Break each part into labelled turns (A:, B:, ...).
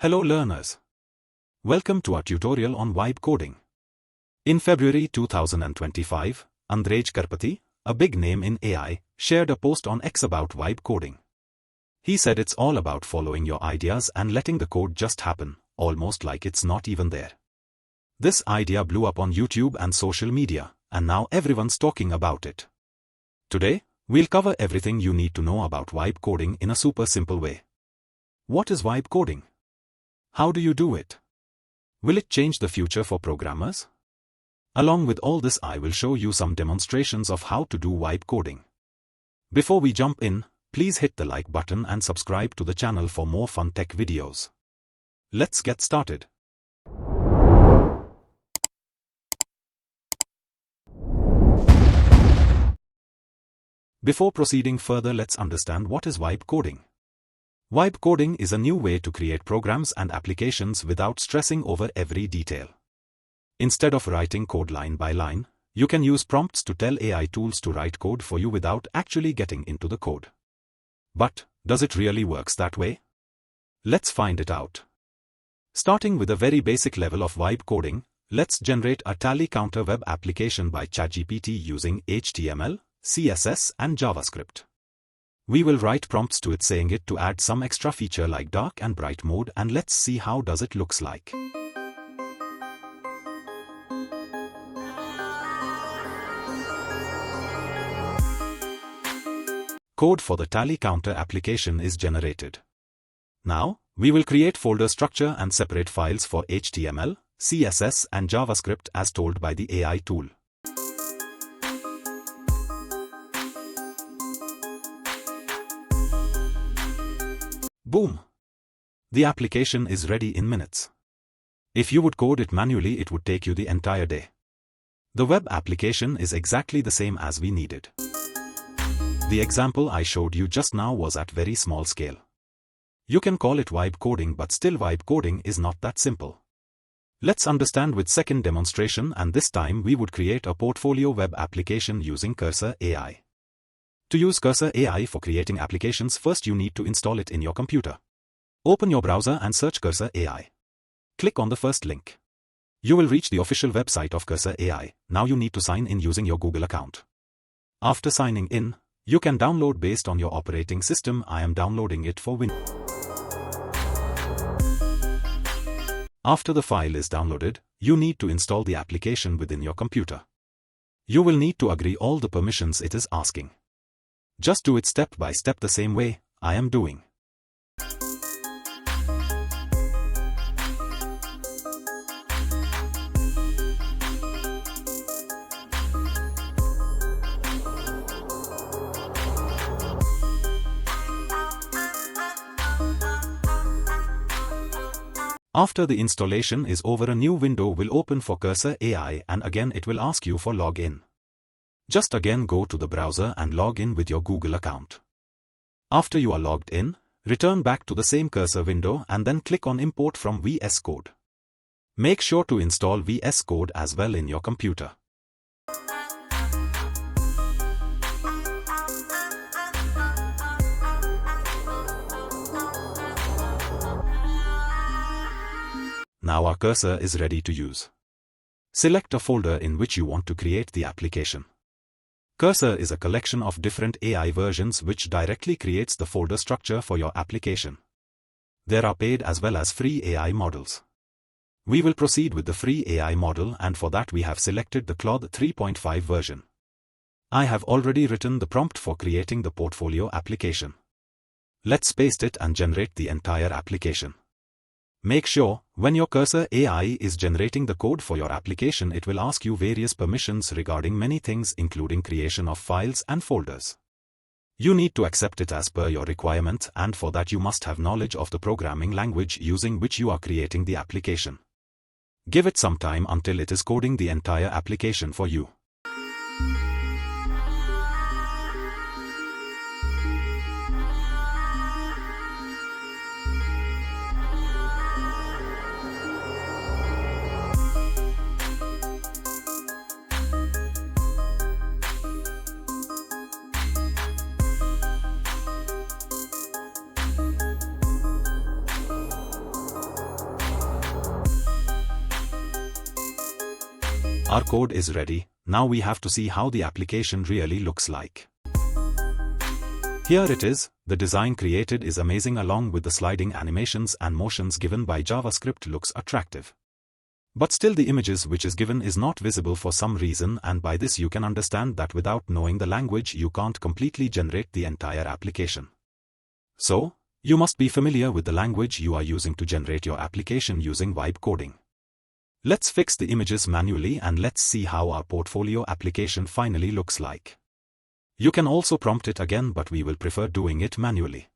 A: Hello learners. Welcome to our tutorial on vibe coding. In February 2025, Andrej Karpathy, a big name in AI, shared a post on X about vibe coding. He said it's all about following your ideas and letting the code just happen, almost like it's not even there. This idea blew up on YouTube and social media, and now everyone's talking about it. Today, we'll cover everything you need to know about vibe coding in a super simple way. What is vibe coding? How do you do it? Will it change the future for programmers? Along with all this, I will show you some demonstrations of how to do vibe coding. Before we jump in, please hit the like button and subscribe to the channel for more fun tech videos. Let's get started. Before proceeding further, let's understand what is vibe coding. Vibe coding is a new way to create programs and applications without stressing over every detail. Instead of writing code line by line, you can use prompts to tell AI tools to write code for you without actually getting into the code. But, does it really work that way? Let's find it out. Starting with a very basic level of vibe coding, let's generate a tally counter web application by ChatGPT using HTML, CSS and JavaScript. We will write prompts to it saying it to add some extra feature like dark and bright mode, and let's see how does it looks like. Code for the tally counter application is generated. Now, we will create folder structure and separate files for HTML, CSS and JavaScript as told by the AI tool. Boom! The application is ready in minutes. If you would code it manually, it would take you the entire day. The web application is exactly the same as we needed. The example I showed you just now was at very small scale. You can call it vibe coding, but still vibe coding is not that simple. Let's understand with second demonstration, and this time we would create a portfolio web application using Cursor AI. To use Cursor AI for creating applications, first you need to install it in your computer. Open your browser and search Cursor AI. Click on the first link. You will reach the official website of Cursor AI. Now you need to sign in using your Google account. After signing in, you can download based on your operating system. I am downloading it for Windows. After the file is downloaded, you need to install the application within your computer. You will need to agree all the permissions it is asking. Just do it step by step the same way I am doing. After the installation is over, a new window will open for Cursor AI, and again it will ask you for login. Just again go to the browser and log in with your Google account. After you are logged in, return back to the same Cursor window and then click on Import from VS Code. Make sure to install VS Code as well in your computer. Now our cursor is ready to use. Select a folder in which you want to create the application. Cursor is a collection of different AI versions which directly creates the folder structure for your application. There are paid as well as free AI models. We will proceed with the free AI model, and for that we have selected the Claude 3.5 version. I have already written the prompt for creating the portfolio application. Let's paste it and generate the entire application. Make sure, when your Cursor AI is generating the code for your application, it will ask you various permissions regarding many things, including creation of files and folders. You need to accept it as per your requirement, and for that you must have knowledge of the programming language using which you are creating the application. Give it some time until it is coding the entire application for you. Our code is ready, now we have to see how the application really looks like. Here it is, the design created is amazing along with the sliding animations and motions given by JavaScript looks attractive. But still the images which is given is not visible for some reason, and by this you can understand that without knowing the language you can't completely generate the entire application. So, you must be familiar with the language you are using to generate your application using vibe coding. Let's fix the images manually and let's see how our portfolio application finally looks like. You can also prompt it again, but we will prefer doing it manually.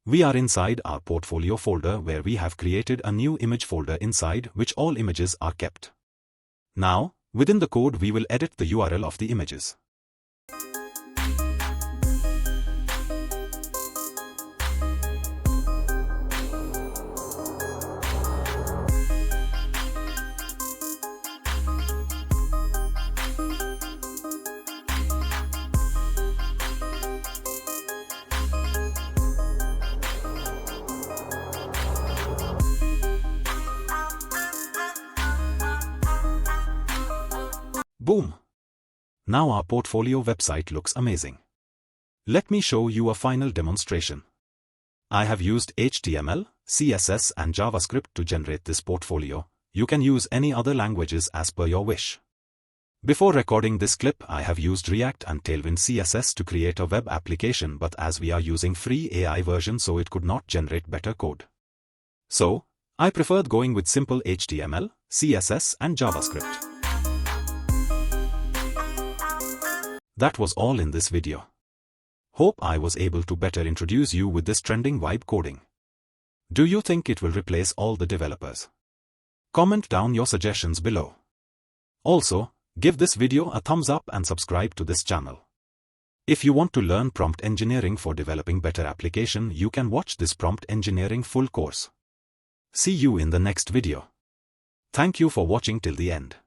A: We are inside our portfolio folder where we have created a new image folder inside which all images are kept. Now, within the code we will edit the URL of the images. Boom! Now our portfolio website looks amazing. Let me show you a final demonstration. I have used HTML, CSS and JavaScript to generate this portfolio. You can use any other languages as per your wish. Before recording this clip I have used React and Tailwind CSS to create a web application, but as we are using free AI version so it could not generate better code. So, I preferred going with simple HTML, CSS and JavaScript. That was all in this video. Hope I was able to better introduce you with this trending vibe coding. Do you think it will replace all the developers? Comment down your suggestions below. Also, give this video a thumbs up and subscribe to this channel. If you want to learn prompt engineering for developing better application, you can watch this prompt engineering full course. See you in the next video. Thank you for watching till the end.